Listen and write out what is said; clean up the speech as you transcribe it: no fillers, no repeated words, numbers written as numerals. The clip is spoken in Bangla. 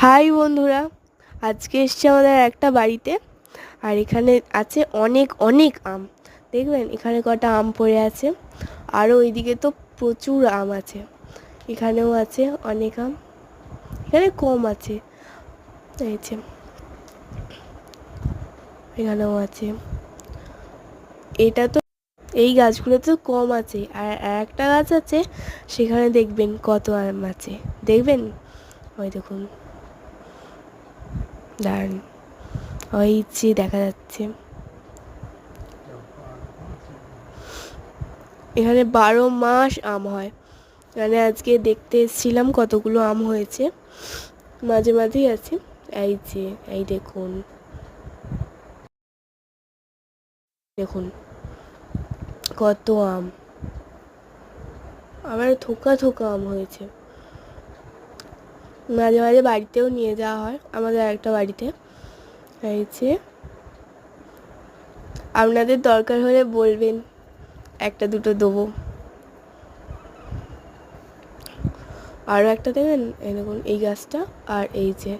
হাই বন্ধুরা, আজকে এসছি আমাদের একটা বাড়িতে। আর এখানে আছে অনেক অনেক আম। দেখবেন এখানে কটা আম পড়ে আছে, আরও ওইদিকে তো প্রচুর আম আছে। এখানেও আছে অনেক আম, এখানে কম আছে। এই যে এখানেও আছে। এটা তো এই গাছগুলো তো কম আছে, আর একটা গাছ আছে সেখানে দেখবেন কত আম আছে। দেখবেন, ওই দেখুন, দাঁড়ান, ওই যে দেখা যাচ্ছে। এখানে 12 মাস আম হয়। এখানে আজকে দেখতে এসেছিলাম কতগুলো আম হয়েছে, মাঝে মাঝেই আছে। এই যে, এই দেখুন, দেখুন কত আম, আবার থোকা থোকা আম হয়েছে। মাঝে মাঝে বাড়িতেও নিয়ে যাওয়া হয় আমাদের একটা বাড়িতে। এই যে, আপনাদের দরকার হলে বলবেন, একটা দুটো দেবো। আরও একটা দেবেন, এই দেখুন এই গাছটা, আর এই যে